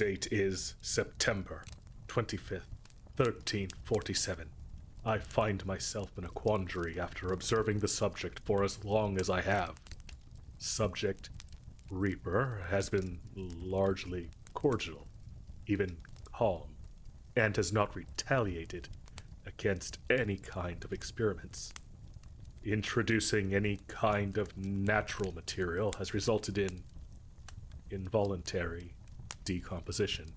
Date is September 25th, 1347. I find myself in a quandary after observing the subject for as long as I have. Subject, Reaper, has been largely cordial, even calm, and has not retaliated against any kind of experiments. Introducing any kind of natural material has resulted in involuntary decomposition,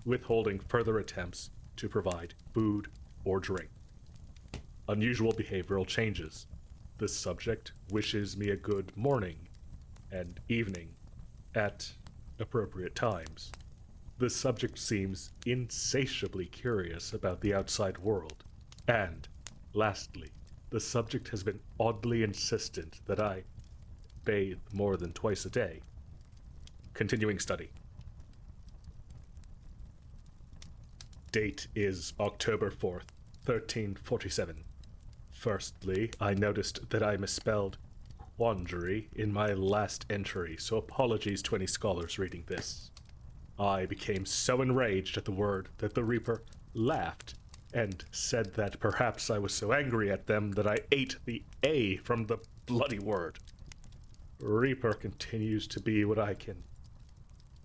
withholding further attempts to provide food or drink. Unusual behavioral changes. The subject wishes me a good morning and evening at appropriate times. The subject seems insatiably curious about the outside world. And, lastly, the subject has been oddly insistent that I bathe more than twice a day. Continuing study. Date is October 4th, 1347. Firstly, I noticed that I misspelled quandary in my last entry, so apologies to any scholars reading this. I became so enraged at the word that the Reaper laughed and said that perhaps I was so angry at them that I ate the A from the bloody word. Reaper continues to be what I can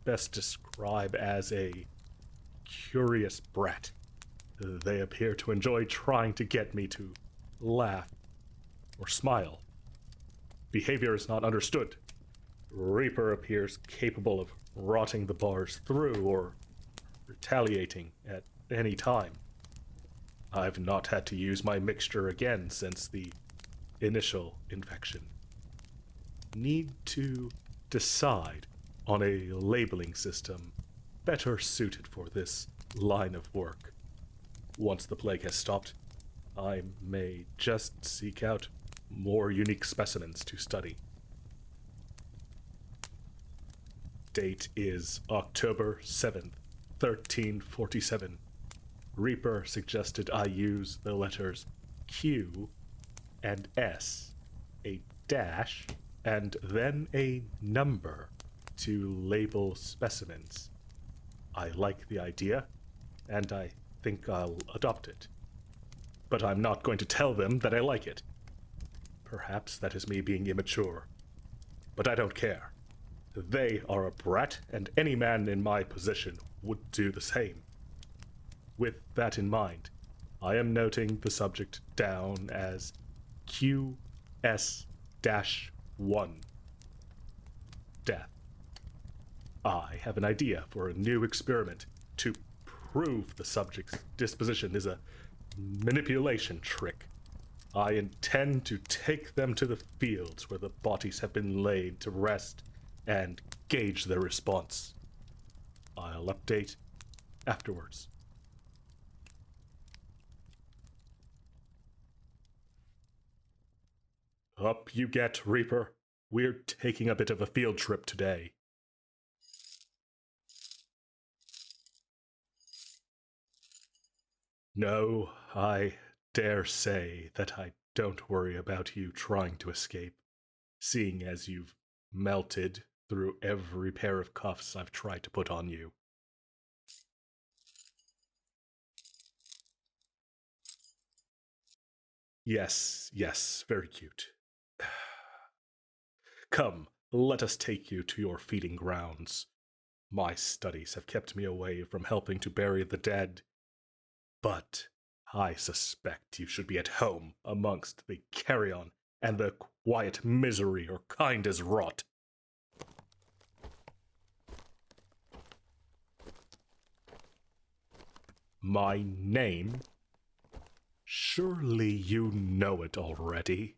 best describe as a curious brat. They appear to enjoy trying to get me to laugh or smile. Behavior is not understood. Reaper appears capable of rotting the bars through or retaliating at any time. I've not had to use my mixture again since the initial infection. Need to decide on a labeling system better suited for this line of work. Once the plague has stopped, I may just seek out more unique specimens to study. Date is October 7th, 1347. Reaper suggested I use the letters Q and S, a dash, and then a number to label specimens. I like the idea, and I think I'll adopt it. But I'm not going to tell them that I like it. Perhaps that is me being immature. But I don't care. They are a brat, and any man in my position would do the same. With that in mind, I am noting the subject down as QS-1. Death. I have an idea for a new experiment to prove the subject's disposition is a manipulation trick. I intend to take them to the fields where the bodies have been laid to rest and gauge their response. I'll update afterwards. Up you get, Reaper. We're taking a bit of a field trip today. No, I dare say that I don't worry about you trying to escape, seeing as you've melted through every pair of cuffs I've tried to put on you. Yes, very cute. Come, let us take you to your feeding grounds. My studies have kept me away from helping to bury the dead, but I suspect you should be at home amongst the carrion and the quiet misery your kind is wrought. My name? Surely you know it already.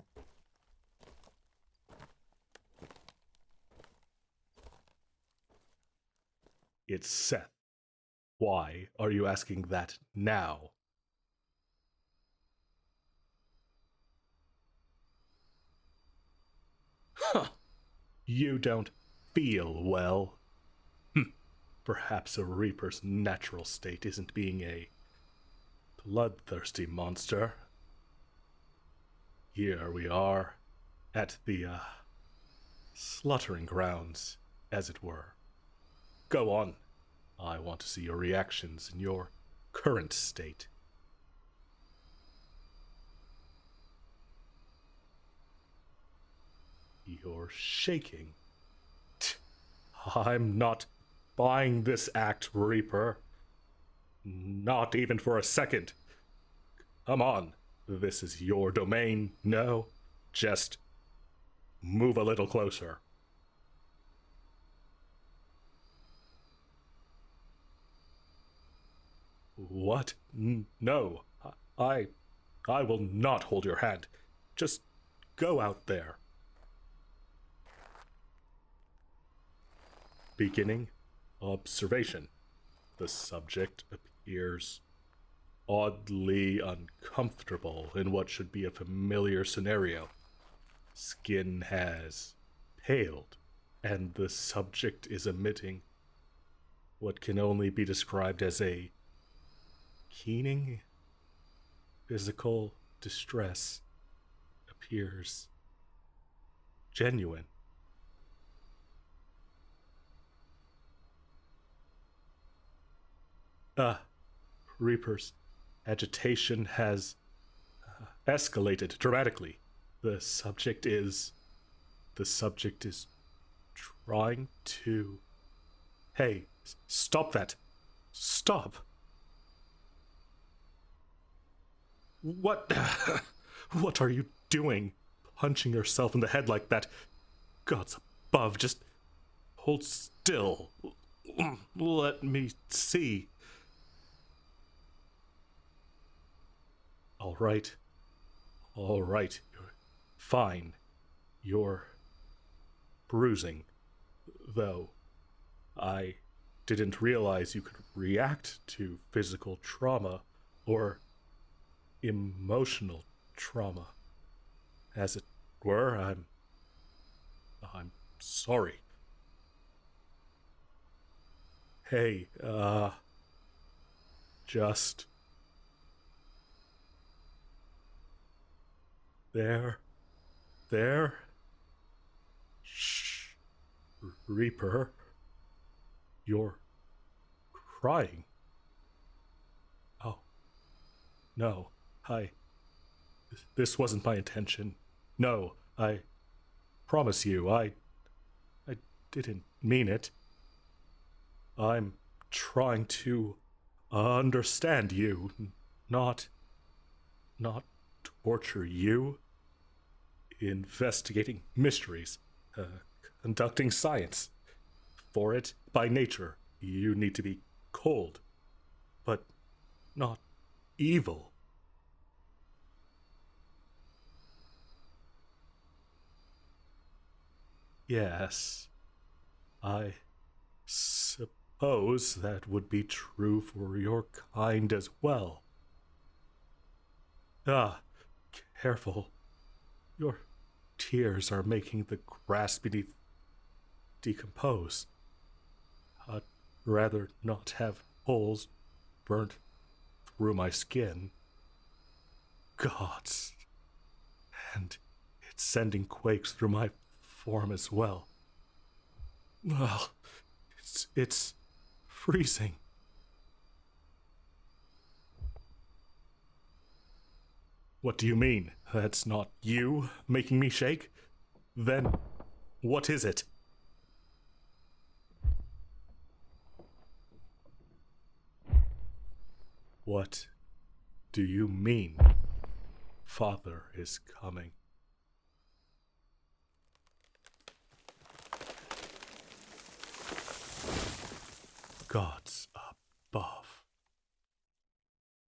It's Seth. Why are you asking that now? Huh. You don't feel well. Perhaps a Reaper's natural state isn't being a bloodthirsty monster. Here we are, at the, slaughtering grounds, as it were. Go on, I want to see your reactions in your current state. You're shaking. I'm not buying this act, Reaper. Not even for a second. Come on, this is your domain. No, just move a little closer. What? No, I will not hold your hand. Just go out there. Beginning observation. The subject appears oddly uncomfortable in what should be a familiar scenario. Skin has paled, and the subject is emitting what can only be described as a keening. Physical distress appears genuine. Reaper's agitation has escalated dramatically. The subject is trying to... Hey, stop that. Stop. What are you doing? Punching yourself in the head like that? Gods above, just hold still. Let me see. All right. You're fine. You're bruising. Though, I didn't realize you could react to physical trauma or emotional trauma. As it were, I'm sorry. Hey, just... There. Shh. Reaper. You're crying. Oh. No, this wasn't my intention. No, I promise you, I didn't mean it. I'm trying to understand you, not torture you. Investigating mysteries, conducting science. For it, by nature, you need to be cold, but not evil. Yes, I suppose that would be true for your kind as well. Careful. Your tears are making the grass beneath decompose. I'd rather not have holes burnt through my skin. Gods. And it's sending quakes through my form as well. Well, it's freezing. What do you mean? That's not you making me shake? Then, what is it? What do you mean? Father is coming. God.